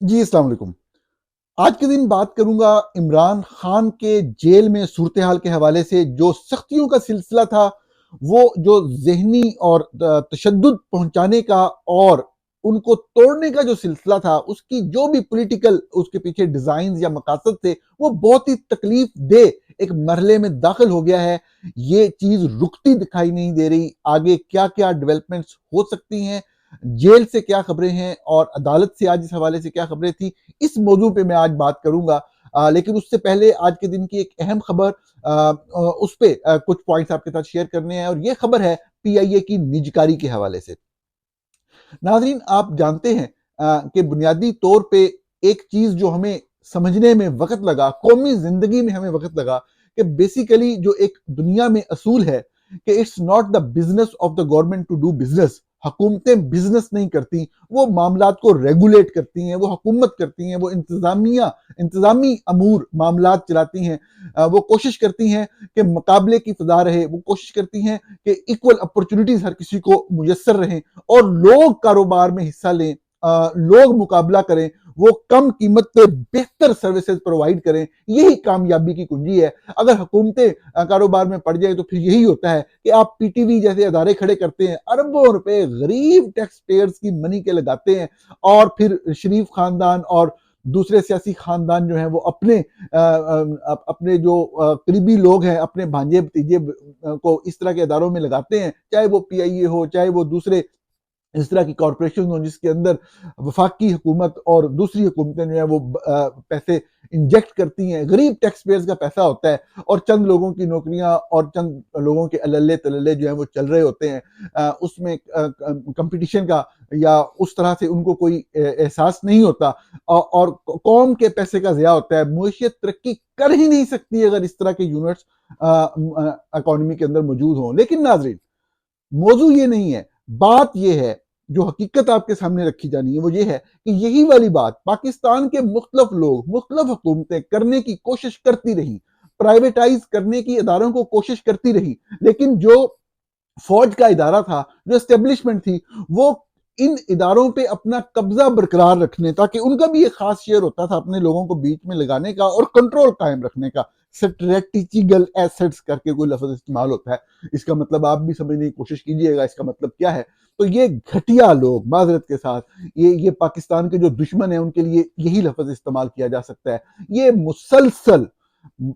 جی السلام علیکم۔ آج کے دن بات کروں گا عمران خان کے جیل میں صورتحال کے حوالے سے۔ جو سختیوں کا سلسلہ تھا، وہ جو ذہنی اور تشدد پہنچانے کا اور ان کو توڑنے کا جو سلسلہ تھا، اس کی جو بھی پولیٹیکل اس کے پیچھے ڈیزائنز یا مقاصد تھے، وہ بہت ہی تکلیف دہ ایک مرحلے میں داخل ہو گیا ہے۔ یہ چیز رکتی دکھائی نہیں دے رہی۔ آگے کیا کیا ڈیولپمنٹس ہو سکتی ہیں، جیل سے کیا خبریں ہیں اور عدالت سے آج اس حوالے سے کیا خبریں تھی، اس موضوع پہ میں آج بات کروں گا۔ لیکن اس سے پہلے آج کے دن کی ایک اہم خبر، اس پہ کچھ پوائنٹس آپ کے ساتھ شیئر کرنے ہیں، اور یہ خبر ہے پی آئی اے کی نجکاری کے حوالے سے۔ ناظرین، آپ جانتے ہیں کہ بنیادی طور پہ ایک چیز جو ہمیں سمجھنے میں وقت لگا، قومی زندگی میں ہمیں وقت لگا، کہ بیسیکلی جو ایک دنیا میں اصول ہے کہ it's not the business of the government to do business. حکومتیں بزنس نہیں کرتی، وہ معاملات کو ریگولیٹ کرتی ہیں، وہ حکومت کرتی ہیں، وہ انتظامی امور معاملات چلاتی ہیں۔ وہ کوشش کرتی ہیں کہ مقابلے کی فضا رہے، وہ کوشش کرتی ہیں کہ ایکول اپرچونٹیز ہر کسی کو میسر رہیں، اور لوگ کاروبار میں حصہ لیں، لوگ مقابلہ کریں، وہ کم قیمت پہ بہتر سروسز پرووائڈ کریں۔ یہی کامیابی کی کنجی ہے۔ اگر حکومتیں کاروبار میں پڑ جائیں تو پھر یہی ہوتا ہے کہ آپ پی ٹی وی جیسے ادارے کھڑے کرتے ہیں، اربوں روپے غریب ٹیکس پیئرز کی منی کے لگاتے ہیں، اور پھر شریف خاندان اور دوسرے سیاسی خاندان جو ہیں وہ اپنے جو قریبی لوگ ہیں، اپنے بھانجے بھتیجے کو اس طرح کے اداروں میں لگاتے ہیں، چاہے وہ پی آئی اے ہو، چاہے وہ دوسرے اس طرح کی کارپوریشن ہوں، جس کے اندر وفاقی حکومت اور دوسری حکومتیں جو ہیں وہ پیسے انجیکٹ کرتی ہیں۔ غریب ٹیکس پیئرز کا پیسہ ہوتا ہے، اور چند لوگوں کی نوکریاں اور چند لوگوں کے اللے تللے جو ہیں وہ چل رہے ہوتے ہیں۔ اس میں کمپٹیشن کا یا اس طرح سے ان کو کوئی احساس نہیں ہوتا، اور قوم کے پیسے کا ضیاع ہوتا ہے۔ معیشت ترقی کر ہی نہیں سکتی اگر اس طرح کے یونٹس اکانومی کے اندر موجود ہوں۔ لیکن ناظرین، موضوع یہ نہیں ہے، بات یہ ہے، جو حقیقت آپ کے سامنے رکھی جانی ہے وہ یہ ہے کہ یہی والی بات پاکستان کے مختلف لوگ، مختلف حکومتیں کرنے کی کوشش کرتی رہی، پرائیویٹائز کرنے کی اداروں کو کوشش کرتی رہی، لیکن جو فوج کا ادارہ تھا، جو اسٹیبلشمنٹ تھی، وہ ان اداروں پہ اپنا قبضہ برقرار رکھنے، تاکہ ان کا بھی ایک خاص شیئر ہوتا تھا اپنے لوگوں کو بیچ میں لگانے کا اور کنٹرول قائم رکھنے کا۔ اسٹریٹجیکل ایسٹس کر کے کوئی لفظ استعمال ہوتا ہے، اس کا مطلب آپ بھی سمجھنے کی کوشش کیجئے گا اس کا مطلب کیا ہے۔ تو یہ گھٹیا لوگ، معذرت کے ساتھ، یہ پاکستان کے جو دشمن ہیں ان کے لیے یہی لفظ استعمال کیا جا سکتا ہے۔ یہ مسلسل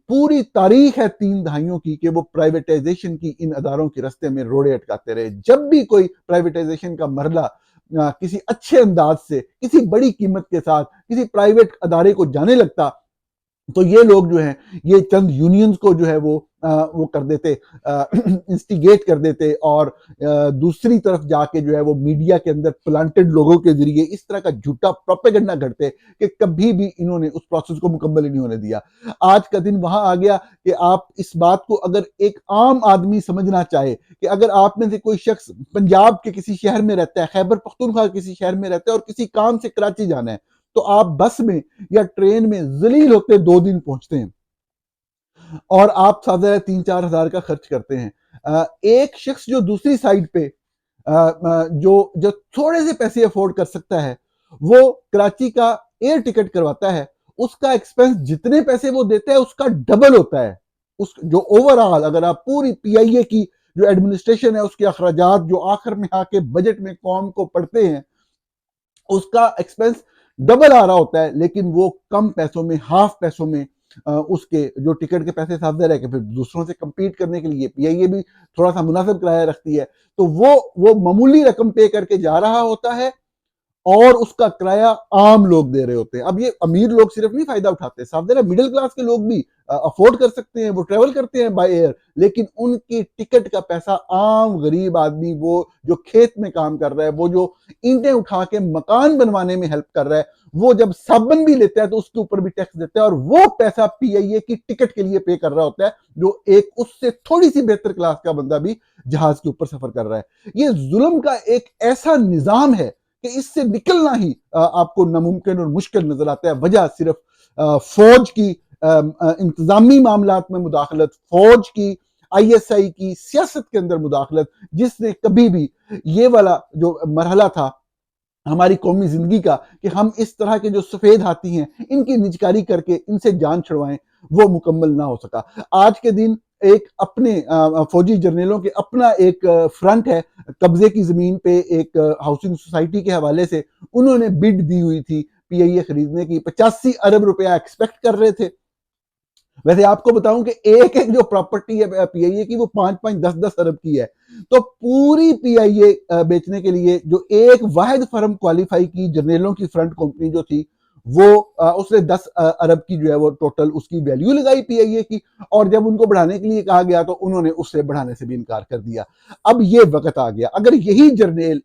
پوری تاریخ ہے 3 دہائیوں کی کہ وہ پرائیویٹائزیشن کی ان اداروں کے رستے میں روڑے اٹکاتے رہے۔ جب بھی کوئی پرائیویٹائزیشن کا مرحلہ کسی اچھے انداز سے، کسی بڑی قیمت کے ساتھ کسی پرائیویٹ ادارے کو جانے لگتا، تو یہ لوگ جو ہیں، یہ چند یونینز کو جو ہے وہ کر دیتے، انسٹیگیٹ کر دیتے، اور دوسری طرف جا کے جو ہے وہ میڈیا کے اندر پلانٹڈ لوگوں کے ذریعے اس طرح کا جھوٹا پروپیگنڈا گھڑتے کہ کبھی بھی انہوں نے اس پروسیس کو مکمل ہی نہیں ہونے دیا۔ آج کا دن وہاں آ گیا کہ آپ اس بات کو اگر ایک عام آدمی سمجھنا چاہے، کہ اگر آپ میں سے کوئی شخص پنجاب کے کسی شہر میں رہتا ہے، خیبر پختونخوا کے کسی شہر میں رہتا ہے، اور کسی کام سے کراچی جانا ہے، تو آپ بس میں یا ٹرین میں ذلیل ہوتے 2 دن پہنچتے ہیں، اور آپ 3-4 ہزار کا خرچ کرتے ہیں۔ ایک شخص جو دوسری سائڈ پہ جو تھوڑے سے پیسے افورڈ کر سکتا ہے، وہ کراچی کا ایئر ٹکٹ کرواتا ہے، اس کا ایکسپینس جتنے پیسے وہ دیتا ہے اس کا ڈبل ہوتا ہے۔ جو اوورآل اگر آپ پوری پی آئی اے کی جو ایڈمنسٹریشن ہے، اس کے اخراجات جو آخر میں آ کے بجٹ میں قوم کو پڑتے ہیں، اس کا ایکسپینس ڈبل آ رہا ہوتا ہے، لیکن وہ کم پیسوں میں، ہاف پیسوں میں اس کے جو ٹکٹ کے پیسے صاف ظاہر ہے کہ پھر دوسروں سے کمپیٹ کرنے کے لیے پی آئی اے بھی تھوڑا سا مناسب کرایہ رکھتی ہے، تو وہ معمولی رقم پے کر کے جا رہا ہوتا ہے، اور اس کا کرایہ عام لوگ دے رہے ہوتے ہیں۔ اب یہ امیر لوگ صرف نہیں فائدہ اٹھاتے، صاف ظاہر ہے مڈل کلاس کے لوگ بھی افورڈ کر سکتے ہیں، وہ ٹریول کرتے ہیں بائی ایئر، لیکن ان کی ٹکٹ کا پیسہ عام غریب آدمی، وہ جو کھیت میں کام کر رہا ہے، وہ جو اینٹیں اٹھا کے مکان بنوانے میں ہیلپ کر رہا ہے، وہ جب صابن بھی لیتا ہے تو اس کے اوپر بھی ٹیکس دیتا ہے، اور وہ پیسہ پی آئی اے کی ٹکٹ کے لیے پے کر رہا ہوتا ہے، جو ایک اس سے تھوڑی سی بہتر کلاس کا بندہ بھی جہاز کے اوپر سفر کر رہا ہے۔ یہ ظلم کا ایک ایسا نظام ہے کہ اس سے نکلنا ہی آپ کو ناممکن اور مشکل نظر آتا ہے۔ وجہ صرف فوج کی انتظامی معاملات میں مداخلت، فوج کی، آئی ایس آئی کی سیاست کے اندر مداخلت، جس نے کبھی بھی یہ والا جو مرحلہ تھا ہماری قومی زندگی کا کہ ہم اس طرح کے جو سفید ہاتھی ہیں ان کی نجکاری کر کے ان سے جان چھڑوائیں، وہ مکمل نہ ہو سکا۔ آج کے دن ایک اپنے فوجی جرنیلوں کے اپنا ایک فرنٹ ہے، قبضے کی زمین پہ ایک ہاؤسنگ سوسائٹی کے حوالے سے انہوں نے بڈ دی ہوئی تھی پی آئی اے خریدنے کی، 85 ارب روپیہ ایکسپیکٹ کر رہے تھے۔ ویسے آپ کو بتاؤں کہ ایک ایک جو پراپرٹی ہے پی آئی اے کی وہ 5-5 10-10 ارب کی ہے، تو پوری پی آئی اے بیچنے کے لیے جو ایک واحد فرم کوالیفائی کی جرنیلوں کی فرنٹ کمپنی جو تھی وہ اس نے 10 ارب کی جو ہے وہ ٹوٹل اس کی ویلیو لگائی پی آئی اے کی، اور جب ان کو بڑھانے کے لیے کہا گیا تو انہوں نے اس سے بڑھانے سے بھی انکار کر دیا۔ اب یہ وقت آ گیا، اگر یہی جرنیل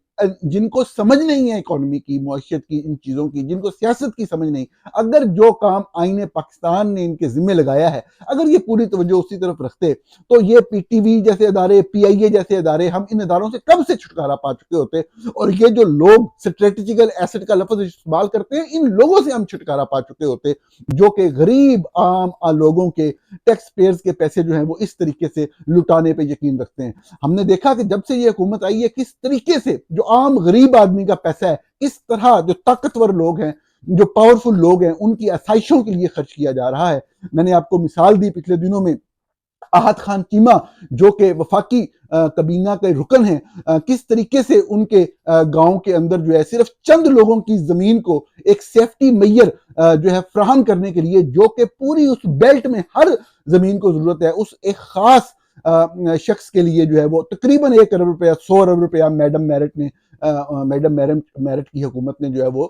جن کو سمجھ نہیں ہے اکانومی کی، معیشت کی، ان چیزوں کی، جن کو سیاست کی سمجھ نہیں، اگر جو کام آئین پاکستان نے ان کے ذمہ لگایا ہے اگر یہ پوری توجہ اسی طرف رکھتے تو یہ پی ٹی وی جیسے ادارے، پی آئی اے جیسے ادارے، ہم ان اداروں سے کب سے چھٹکارا پا چکے ہوتے، اور یہ جو لوگ اسٹریٹجیکل ایسٹ کا لفظ استعمال کرتے ہیں ان لوگوں سے ہم چھٹکارا پا چکے ہوتے جو کہ غریب عام لوگوں کے ٹیکس پیئرز کے پیسے جو ہیں وہ اس طریقے سے لٹانے پہ یقین رکھتے ہیں۔ ہم نے دیکھا کہ جب سے یہ حکومت آئی ہے کس طریقے سے جو عام غریب آدمی کا پیسہ ہے کس طرح جو طاقتور لوگ ہیں، جو پاورفل لوگ ہیں، ان کی آسائشوں کے لیے خرچ کیا جا رہا ہے۔ میں نے آپ کو مثال دی پچھلے دنوں میں احد خان چیمہ جو کہ وفاقی کابینہ کے رکن ہیں، کس طریقے سے ان کے گاؤں کے اندر جو ہے صرف چند لوگوں کی زمین کو ایک سیفٹی میئر جو ہے فراہم کرنے کے لیے، جو کہ پوری اس بیلٹ میں ہر زمین کو ضرورت ہے، اس ایک خاص شخص کے لیے جو ہے وہ تقریباً 1 ارب روپیہ 100 ارب روپیہ میڈم میرٹ کی حکومت نے جو ہے وہ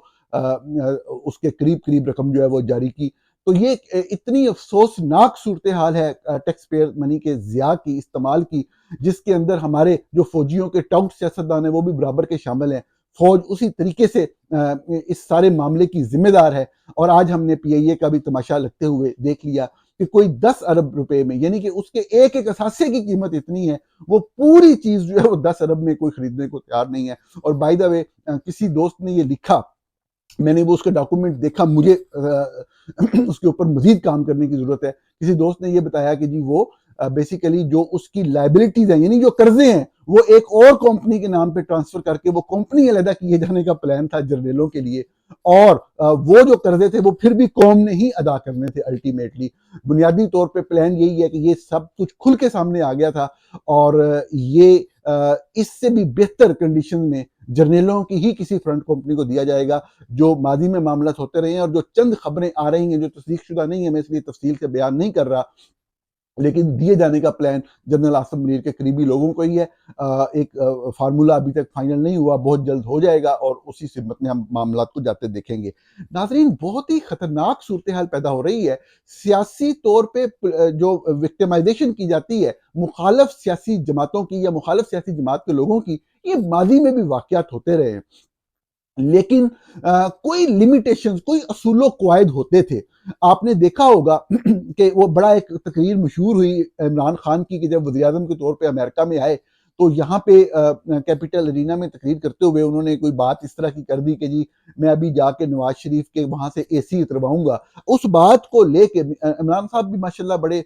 اس کے قریب رقم جو ہے وہ جاری کی۔ تو یہ اتنی افسوسناک صورتحال ہے ٹیکس پیئر منی کے ضیاع کی، استعمال کی، جس کے اندر ہمارے جو فوجیوں کے ٹاؤٹ سیاستدان ہیں وہ بھی برابر کے شامل ہیں۔ فوج اسی طریقے سے اس سارے معاملے کی ذمہ دار ہے، اور آج ہم نے پی آئی اے کا بھی تماشا لگتے ہوئے دیکھ لیا کہ کوئی 10 ارب روپے میں، یعنی کہ اس کے ایک ایک اثاثے کی قیمت اتنی ہے، وہ پوری چیز جو ہے وہ 10 ارب میں کوئی خریدنے کو تیار نہیں ہے۔ اور بائی دا وے کسی دوست نے یہ لکھا، میں نے وہ اس کا ڈاکومنٹ دیکھا، مجھے اس کے اوپر مزید کام کرنے کی ضرورت ہے۔ کسی دوست نے یہ بتایا کہ جی وہ بیسیکلی جو اس کی لائبلٹیز ہیں، یعنی جو قرضے ہیں، وہ ایک اور کمپنی کے نام پہ ٹرانسفر کر کے وہ کمپنی علیحدہ کیے جانے کا پلان تھا جرنیلوں کے لیے، اور وہ جو قرضے تھے وہ پھر بھی قوم نے ہی ادا کرنے تھے الٹیمیٹلی۔ بنیادی طور پہ پلان یہی ہے کہ یہ سب کچھ کھل کے سامنے آ گیا تھا، اور یہ اس سے بھی بہتر کنڈیشن میں جرنیلوں کی ہی کسی فرنٹ کمپنی کو دیا جائے گا۔ جو ماضی میں معاملات ہوتے رہے ہیں اور جو چند خبریں آ رہی ہیں جو تصدیق شدہ نہیں ہیں، میں اس لیے تفصیل سے بیان نہیں کر رہا، لیکن دیے جانے کا پلان جنرل آصف منیر کے قریبی لوگوں کو ہی ہے۔ ایک فارمولہ ابھی تک فائنل نہیں ہوا، بہت جلد ہو جائے گا، اور اسی سمت میں ہم معاملات کو جاتے دیکھیں گے۔ ناظرین، بہت ہی خطرناک صورتحال پیدا ہو رہی ہے۔ سیاسی طور پہ جو وکٹمائزیشن کی جاتی ہے مخالف سیاسی جماعتوں کی یا مخالف سیاسی جماعت کے لوگوں کی، یہ ماضی میں بھی واقعات ہوتے رہے ہیں، لیکن کوئی لیمیٹیشنز، کوئی اصول و قواعد ہوتے تھے۔ آپ نے دیکھا ہوگا کہ وہ بڑا ایک تقریر مشہور ہوئی عمران خان کی کہ جب وزیر اعظم کے طور پہ امریکہ میں آئے تو یہاں پہ کیپٹل ارینا میں تقریر کرتے ہوئے انہوں نے کوئی بات اس طرح کی کر دی کہ جی میں ابھی جا کے نواز شریف کے وہاں سے اے سی اترواؤں گا۔ اس بات کو لے کے عمران صاحب بھی ماشاءاللہ بڑے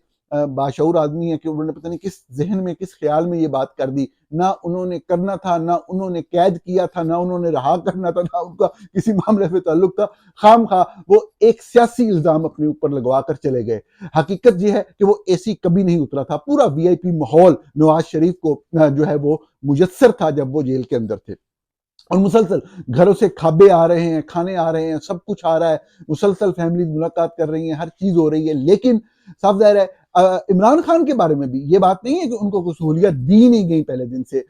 باشعور آدمی ہیں کہ انہوں نے پتہ نہیں کس ذہن میں، کس خیال میں یہ بات کر دی۔ نہ انہوں نے کرنا تھا، نہ انہوں نے قید کیا تھا، نہ انہوں نے رہا کرنا تھا، نہ ان کا کسی معاملے سے تعلق تھا، خام خواہ وہ ایک سیاسی الزام اپنے اوپر لگوا کر چلے گئے۔ حقیقت یہ ہے کہ وہ اے سی کبھی نہیں اترا تھا، پورا وی آئی پی ماحول نواز شریف کو جو ہے وہ میسر تھا جب وہ جیل کے اندر تھے، اور مسلسل گھروں سے کھابے آ رہے ہیں، کھانے آ رہے ہیں، سب کچھ آ رہا ہے، مسلسل فیملیز ملاقات کر رہی ہیں، ہر چیز ہو رہی ہے۔ لیکن صاف ظاہر ہے عمران خان کے بارے میں بھی یہ بات نہیں ہے کہ ان کو کوئی سہولیت دی نہیں گئی پہلے دن سے۔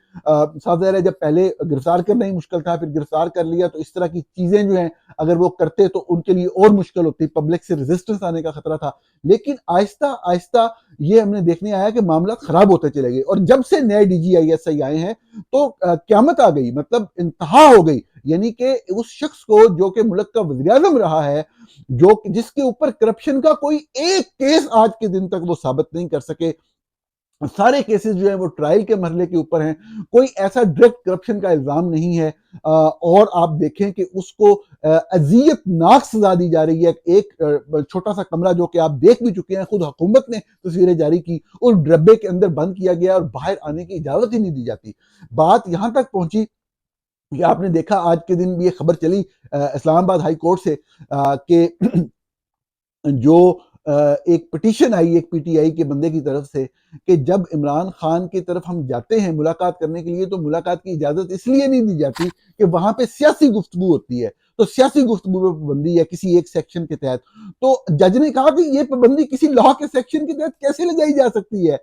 صاف ظاہر ہے جب پہلے گرفتار کرنا ہی مشکل تھا، پھر گرفتار کر لیا تو اس طرح کی چیزیں جو ہیں اگر وہ کرتے تو ان کے لیے اور مشکل ہوتی، پبلک سے ریزسٹنس آنے کا خطرہ تھا۔ لیکن آہستہ آہستہ یہ ہم نے دیکھنے آیا کہ معاملات خراب ہوتے چلے گئے، اور جب سے نئے D G I S I آئے ہیں تو قیامت آ گئی، مطلب انتہا ہو گئی۔ یعنی کہ اس شخص کو جو کہ ملک کا وزیر اعظم رہا ہے، جس کے اوپر کرپشن کا کوئی ایک کیس آج کے دن تک وہ ثابت نہیں کر سکے، سارے کیسز جو ہیں وہ ٹرائل کے مرحلے کے اوپر ہیں، کوئی ایسا ڈائریکٹ کرپشن کا الزام نہیں ہے، اور آپ دیکھیں کہ اس کو اذیت ناک سزا دی جا رہی ہے۔ ایک چھوٹا سا کمرہ جو کہ آپ دیکھ بھی چکے ہیں، خود حکومت نے تصویریں جاری کی، اس ڈربے کے اندر بند کیا گیا اور باہر آنے کی اجازت ہی نہیں دی جاتی۔ بات یہاں تک پہنچی کہ آپ نے دیکھا آج کے دن بھی یہ خبر چلی اسلام آباد ہائی کورٹ سے کہ جو ایک پٹیشن آئی ایک پی ٹی آئی کے بندے کی طرف سے کہ جب عمران خان کی طرف ہم جاتے ہیں ملاقات کرنے کے لیے تو ملاقات کی اجازت اس لیے نہیں دی جاتی کہ وہاں پہ سیاسی گفتگو ہوتی ہے، تو سیاسی گفتگو پہ پابندی ہے کسی ایک سیکشن کے تحت۔ تو جج نے کہا کہ یہ پابندی کسی لا کے سیکشن کے تحت کیسے لگائی جا سکتی ہے؟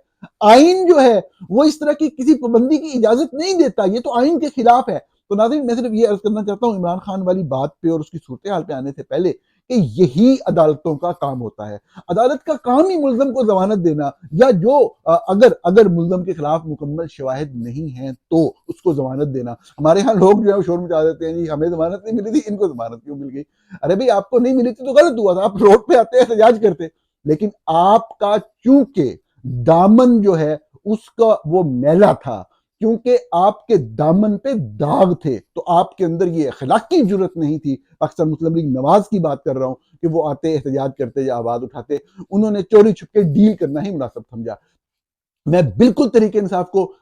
آئین جو ہے وہ اس طرح کی کسی پابندی کی اجازت نہیں دیتا، یہ تو آئین کے خلاف ہے۔ تو ناظرین میں صرف یہ عرض کرنا چاہتا ہوں عمران خان والی بات پہ اور اس کی صورتحال پہ آنے سے پہلے کہ یہی عدالتوں کا کام ہوتا ہے۔ عدالت کا کام ہی ملزم کو ضمانت دینا، یا جو اگر ملزم کے خلاف مکمل شواہد نہیں ہیں تو اس کو ضمانت دینا۔ ہمارے ہاں لوگ جو ہے شور مچا دیتے ہیں جی ہمیں ضمانت نہیں ملی تھی، ان کو ضمانت کیوں مل گئی؟ ارے بھئی آپ کو نہیں ملی تھی تو غلط ہوا تھا، آپ روڈ پہ آتے احتجاج کرتے، لیکن آپ کا چونکہ دامن جو ہے اس کا وہ میلا تھا، کیونکہ آپ کے دامن پہ داغ تھے، تو آپ کے اندر یہ اخلاقی جرت نہیں تھی۔ پاکستان مسلم لیگ نواز کی بات کر رہا ہوں کہ وہ آتے احتجاج کرتے یا آواز اٹھاتے، انہوں نے چوری چھپ کے ڈیل کرنا ہی مناسب سمجھا۔ میں بالکل طریقہ انصاف کو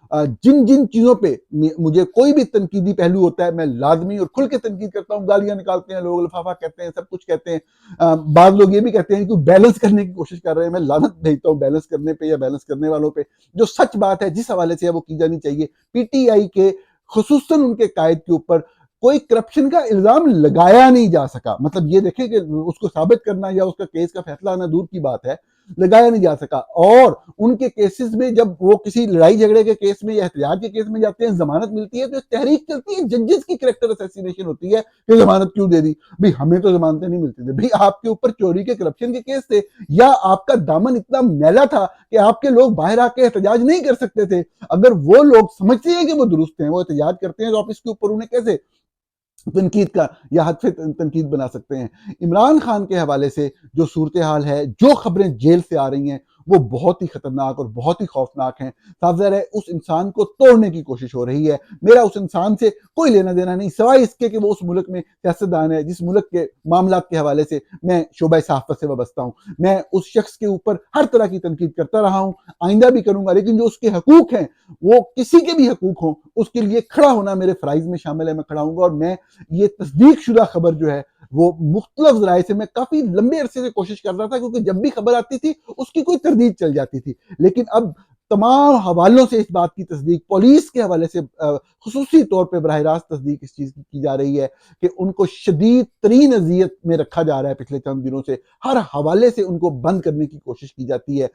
جن جن چیزوں پہ مجھے کوئی بھی تنقیدی پہلو ہوتا ہے میں لازمی اور کھل کے تنقید کرتا ہوں۔ گالیاں نکالتے ہیں لوگ، لفافہ کہتے ہیں، سب کچھ کہتے ہیں، بعض لوگ یہ بھی کہتے ہیں کہ بیلنس کرنے کی کوشش کر رہے ہیں، میں لعنت بھیجتا ہوں بیلنس کرنے پہ یا بیلنس کرنے والوں پہ۔ جو سچ بات ہے جس حوالے سے ہے وہ کی جانی چاہیے۔ پی ٹی آئی کے خصوصاً ان کے قائد کے اوپر کوئی کرپشن کا الزام لگایا نہیں جا سکا، مطلب یہ دیکھیں کہ اس کو ثابت کرنا یا اس کا کیس کا فیصلہ آنا دور کی بات ہے، لگایا نہیں جا سکا۔ اور ان کے کیسز میں جب وہ کسی لڑائی جھگڑے کے کیس میں یا احتجاج کے کیس میں جاتے ہیں ضمانت ملتی ہے تو ایک تحریک چلتی ہے، ججز کی کریکٹر اسیسینیشن ہوتی ہے کہ ضمانت کیوں دے دی؟ بھئی ہمیں تو ضمانتیں نہیں ملتی تھی، بھئی آپ کے اوپر چوری کے کرپشن کے کیس تھے، یا آپ کا دامن اتنا میلا تھا کہ آپ کے لوگ باہر آ کے احتجاج نہیں کر سکتے تھے۔ اگر وہ لوگ سمجھتے ہیں کہ وہ درست ہیں، وہ احتجاج کرتے ہیں، تو آپ اس کے اوپر انہیں کیسے تنقید کا یا حد سے تنقید بنا سکتے ہیں؟ عمران خان کے حوالے سے جو صورتحال ہے، جو خبریں جیل سے آ رہی ہیں، وہ بہت ہی خطرناک اور بہت ہی خوفناک ہیں۔ صاف ظاہر ہے اس انسان کو توڑنے کی کوشش ہو رہی ہے۔ میرا اس انسان سے کوئی لینا دینا نہیں، سوائے اس کے کہ وہ اس ملک میں سیاستدان ہے جس ملک کے معاملات کے حوالے سے میں شعبہ صحافت سے وابستہ ہوں۔ میں اس شخص کے اوپر ہر طرح کی تنقید کرتا رہا ہوں، آئندہ بھی کروں گا، لیکن جو اس کے حقوق ہیں، وہ کسی کے بھی حقوق ہوں، اس کے لیے کھڑا ہونا میرے فرائض میں شامل ہے، میں کھڑا ہوں گا۔ اور میں یہ تصدیق شدہ خبر جو ہے وہ مختلف ذرائع سے میں کافی لمبے عرصے سے کوشش کر رہا تھا، کیونکہ جب بھی خبر آتی تھی اس کی کوئی تردید چل جاتی تھی، لیکن اب تمام حوالوں سے اس بات کی تصدیق، پولیس کے حوالے سے خصوصی طور پہ براہ راست تصدیق اس چیز کی جا رہی ہے کہ ان کو شدید ترین اذیت میں رکھا جا رہا ہے۔ پچھلے چند دنوں سے ہر حوالے سے ان کو بند کرنے کی کوشش کی جاتی ہے،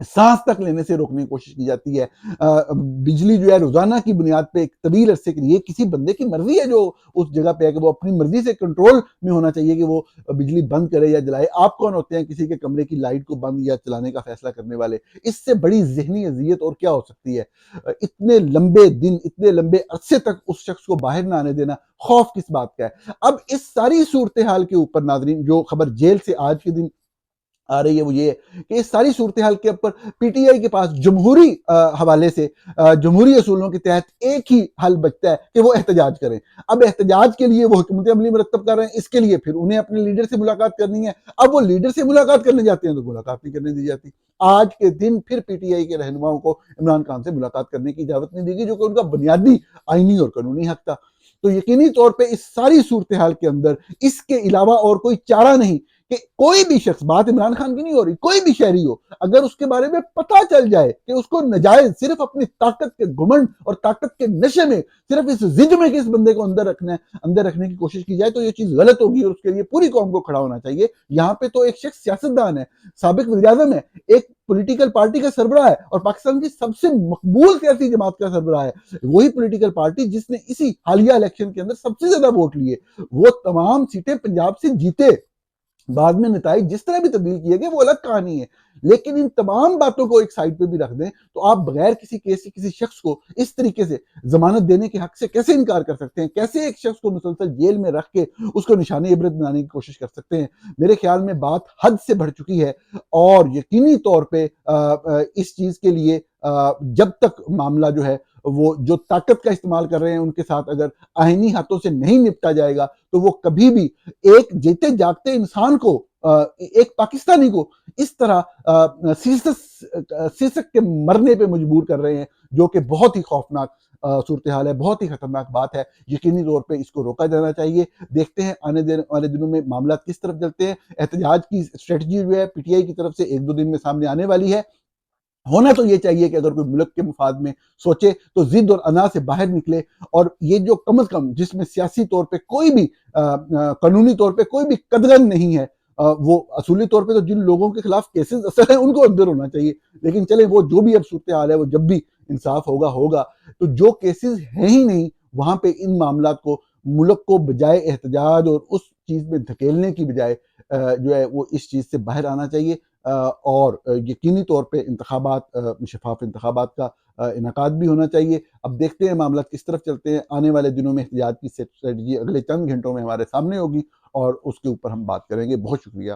سانس تک لینے سے روکنے کی کوشش کی جاتی ہے۔ بجلی جو ہے روزانہ کی بنیاد پہ ایک طویل عرصے کے لیے، کسی بندے کی مرضی ہے جو اس جگہ پہ ہے کہ وہ اپنی مرضی سے کنٹرول میں ہونا چاہیے کہ وہ بجلی بند کرے یا جلائے۔ آپ کون ہوتے ہیں کسی کے کمرے کی لائٹ کو بند یا چلانے کا فیصلہ کرنے والے؟ اس سے بڑی ذہنی اذیت اور کیا ہو سکتی ہے؟ اتنے لمبے دن، اتنے لمبے عرصے تک اس شخص کو باہر نہ آنے دینا، خوف کس بات کا ہے؟ اب اس ساری صورتحال کے اوپر ناظرین جو خبر جیل سے آج کے دن آ رہی ہے وہ یہ ہے کہ اس ساری صورتحال کے اوپر پی ٹی آئی کے پاس جمہوری حوالے سے جمہوری اصولوں کے تحت ایک ہی حل بچتا ہے کہ وہ احتجاج کریں۔ اب احتجاج کے لیے وہ حکمت عملی مرتب کر رہے ہیں، اس کے لیے پھر انہیں اپنے لیڈر سے ملاقات کرنی ہے۔ اب وہ لیڈر سے ملاقات کرنے جاتے ہیں تو ملاقات نہیں کرنے دی جاتی۔ آج کے دن پھر پی ٹی آئی کے رہنماؤں کو عمران خان سے ملاقات کرنے کی اجازت نہیں دی گئی، جو کہ ان کا بنیادی آئینی اور قانونی حق تھا۔ تو یقینی طور پہ اس ساری صورتحال کے اندر اس کے علاوہ اور کوئی چارہ نہیں کہ کوئی بھی شخص، بات عمران خان کی نہیں ہو رہی، کوئی بھی شہری ہو، اگر اس کے بارے میں پتہ چل جائے کہ اس کو ناجائز صرف اپنی طاقت کے گھمنڈ اور طاقت کے نشے میں، صرف اس ضد میں کہ اس بندے کو اندر رکھنے کی کوشش کی جائے، تو یہ چیز غلط ہوگی اور اس کے لیے پوری قوم کو کھڑا ہونا چاہیے۔ یہاں پہ تو ایک شخص سیاستدان ہے، سابق وزیر اعظم ہے، ایک پولیٹیکل پارٹی کا سربراہ ہے اور پاکستان کی سب سے مقبول سیاسی جماعت کا سربراہ ہے، وہی پولیٹیکل پارٹی جس نے اسی حالیہ الیکشن کے اندر سب سے زیادہ ووٹ لیے، وہ تمام سیٹیں پنجاب سے جیتے۔ بعد میں نتائج جس طرح بھی تبدیل کیے گئے وہ الگ کہانی ہے، لیکن ان تمام باتوں کو ایک سائڈ پہ بھی رکھ دیں تو آپ بغیر کسی کیس سے کسی شخص کو اس طریقے سے ضمانت دینے کے حق سے کیسے انکار کر سکتے ہیں؟ کیسے ایک شخص کو مسلسل جیل میں رکھ کے اس کو نشان عبرت بنانے کی کوشش کر سکتے ہیں؟ میرے خیال میں بات حد سے بڑھ چکی ہے، اور یقینی طور پہ اس چیز کے لیے جب تک معاملہ جو ہے وہ جو طاقت کا استعمال کر رہے ہیں ان کے ساتھ اگر آئینی ہاتھوں سے نہیں نپٹا جائے گا تو وہ کبھی بھی ایک جیتے جاگتے انسان کو، ایک پاکستانی کو اس طرح سیسک کے مرنے پہ مجبور کر رہے ہیں، جو کہ بہت ہی خوفناک صورتحال ہے، بہت ہی خطرناک بات ہے، یقینی طور پہ اس کو روکا جانا چاہیے۔ دیکھتے ہیں آنے والے دنوں میں معاملات کس طرف چلتے ہیں۔ احتجاج کی اسٹریٹجی جو ہے پی ٹی آئی کی طرف سے ایک دو دن میں سامنے آنے والی ہے۔ ہونا تو یہ چاہیے کہ اگر کوئی ملک کے مفاد میں سوچے تو ضد اور انا سے باہر نکلے، اور یہ جو کم از کم جس میں سیاسی طور پہ کوئی بھی قانونی طور پہ کوئی بھی قدغن نہیں ہے، وہ اصولی طور پہ تو جن لوگوں کے خلاف کیسز اثر ہیں ان کو اندر ہونا چاہیے، لیکن چلے وہ جو بھی اب صورتحال ہے وہ جب بھی انصاف ہوگا، تو جو کیسز ہیں ہی نہیں وہاں پہ ان معاملات کو ملک کو بجائے احتجاج اور اس چیز میں دھکیلنے کی بجائے جو ہے وہ اس چیز سے باہر آنا چاہیے، اور یقینی طور پہ انتخابات، شفاف انتخابات کا انعقاد بھی ہونا چاہیے۔ اب دیکھتے ہیں معاملات کس طرف چلتے ہیں، آنے والے دنوں میں احتجاج کی اسٹریٹجی اگلے چند گھنٹوں میں ہمارے سامنے ہوگی اور اس کے اوپر ہم بات کریں گے۔ بہت شکریہ۔